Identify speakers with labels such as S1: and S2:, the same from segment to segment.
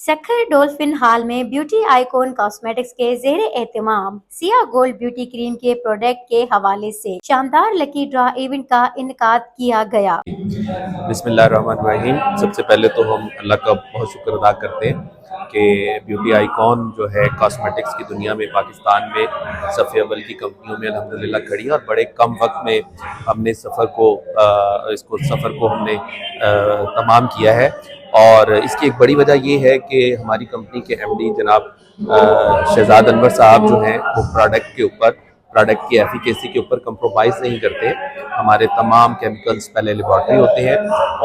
S1: Sukkur dolphin hall में beauty icon cosmetics के ज़ेर एहतमाम सिया गोल्ड ब्यूटी क्रीम के प्रोडक्ट के हवाले से शानदार लकी ड्रॉ इवेंट का इनकाद किया गया।
S2: बिस्मिल्लाहिर्रहमानिर्रहीम। सबसे पहले तो हम अल्लाह का बहुत शुक्र अदा करते हैं कि ब्यूटी आइकॉन जो है कॉस्मेटिक्स की दुनिया में पाकिस्तान में सफ़े अव्वल की कंपनियों में अल्हम्दुलिल्लाह खड़ी है और बड़े कम वक्त में हमने सफ़र को हमने तमाम किया है। और इसकी एक बड़ी वजह ये है कि हमारी कंपनी के एमडी जनाब शहजाद अनवर साहब जो हैं वो प्रोडक्ट की एफिकेसी के ऊपर कंप्रोमाइज़ नहीं करते। हमारे तमाम केमिकल्स पहले लेबॉर्ट्री होते हैं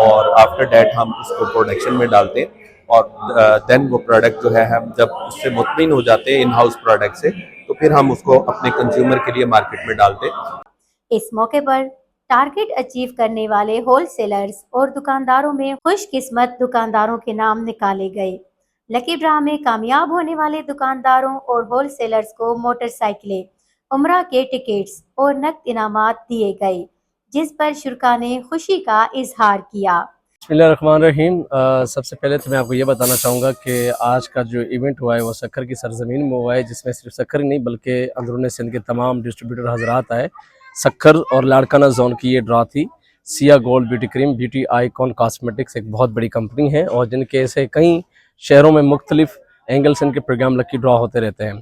S2: और आफ्टर डैट हम उसको प्रोडक्शन में डालते हैं और देन वो प्रोडक्ट जो है हम जब उससे मुतमिन हो जाते हैं इन हाउस प्रोडक्ट से तो फिर हम उसको अपने कंज्यूमर के लिए मार्केट में डालते हैं।
S1: इस मौके पर टारगेट अचीव करने वाले होलसेलर्स और दुकानदारों में खुशकिस्मत दुकानदारों के नाम निकाले गए। लकी ड्रा में कामयाब होने वाले दुकानदारों और होलसेलर्स को मोटरसाइकिलें, उम्रा के टिकट्स और नकद इनामात दिए गए, जिस पर शुरका ने खुशी का इजहार किया।
S3: बिस्मिल्लाहिर्रहमानिर्रहीम। सबसे पहले तो मैं आपको ये बताना चाहूँगा कि आज का जो इवेंट हुआ है वो सक्खर की सरजमीन में हुआ है, जिसमें सिर्फ सक्खर ही नहीं बल्कि अंदरून सिंध के तमाम डिस्ट्रीब्यूटर हजरात आए। सक्खर और लाड़काना जोन की ये ड्रा थी। Siya gold beauty cream beauty icon cosmetics एक बहुत बड़ी कंपनी है और जिनके ऐसे कई शहरों में मुख्तलिफ एंगल से इनके प्रोग्राम लकी ड्रा होते रहते हैं।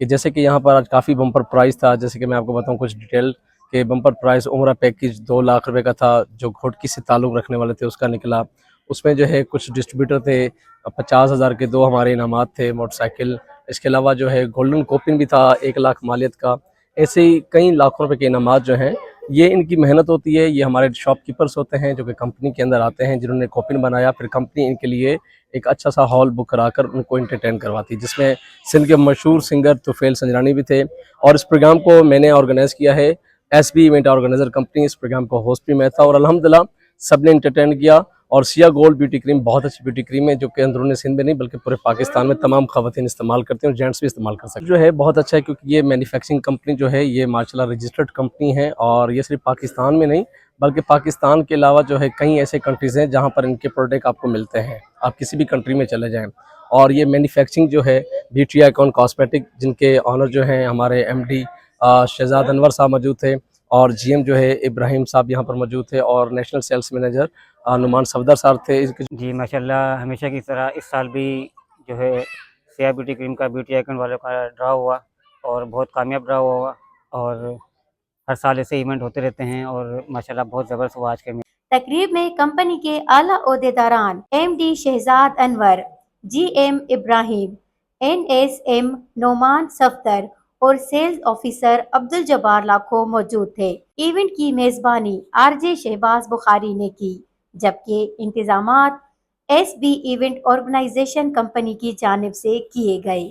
S3: कि जैसे कि यहाँ पर आज काफ़ी बम्पर प्राइस था, जैसे कि मैं आपको बताऊँ कुछ डिटेल के बम्पर प्राइस उम्रा पैकेज 2 लाख रुपए का था जो घोटकी से ताल्लुक़ रखने वाले थे उसका निकला। उसमें जो है कुछ डिस्ट्रीब्यूटर थे, 50,000 के 2 हमारे इनामात थे मोटरसाइकिल। इसके अलावा जो है गोल्डन कोपिन भी था 1 लाख मालियत का। ऐसे ही कई लाखों रुपए के इनामात जो हैं ये इनकी मेहनत होती है। ये हमारे शॉपकीपर्स होते हैं जो कि कंपनी के अंदर आते हैं, जिन्होंने कोपिन बनाया, फिर कंपनी इनके लिए एक अच्छा सा हॉल बुक कराकर उनको एंटरटेन करवाती, जिसमें सिंध के मशहूर सिंगर तुफैल संजरानी भी थे। और इस प्रोग्राम को मैंने ऑर्गेनाइज़ किया है, एसबी इवेंट ऑर्गेनाइजर कंपनी। इस प्रोग्राम को होस्ट भी मैं था और अल्हम्दुलिल्लाह सबने एंटरटेन किया। और सिया गोल्ड ब्यूटी क्रीम बहुत अच्छी ब्यूटी क्रीम है जो कि अंदरून सिंध में नहीं बल्कि पूरे पाकिस्तान में तमाम ख़वातीन इस्तेमाल करते हैं और जेंट्स भी इस्तेमाल कर सकते हैं। जो है बहुत अच्छा है क्योंकि ये मैन्युफैक्चरिंग कंपनी जो है ये माशाल्लाह रजिस्टर्ड कंपनी है और ये सिर्फ पाकिस्तान में नहीं बल्कि पाकिस्तान के अलावा जो है कई ऐसे कंट्रीज़ हैं जहाँ पर इनके प्रोडक्ट आपको मिलते हैं। आप किसी भी कंट्री में चले जाएँ। और ये मैन्युफैक्चरिंग जो है ब्यूटी आइकॉन कॉस्मेटिक, जिनके ऑनर जो हैं हमारे एमडी शहजाद अनवर साहब मौजूद थे और जीएम जो है इब्राहिम साहब यहाँ पर मौजूद थे और national sales manager Numan Safdar साहब थे।
S4: जी माशाल्लाह, हमेशा की तरह इस साल भी जो है सिया ब्यूटी क्रीम का ब्यूटी आइकन वालों का ड्रा हुआ और बहुत कामयाब ड्रा हुआ और हर साल ऐसे इवेंट होते रहते हैं और माशाल्लाह बहुत ज़बरदस्त हुआ आज के में।
S1: तकरीब में कंपनी के आला ओहदेदारान MD Shahzad Anwar, GM Ibrahim, NSM Noman Safdar और सेल्स ऑफिसर अब्दुल जब्बार लाखो मौजूद थे। इवेंट की मेजबानी आरजे शहबाज बुखारी ने की, जबकि इंतजामात एसबी इवेंट ऑर्गेनाइजेशन कंपनी की जानिब से किए गए।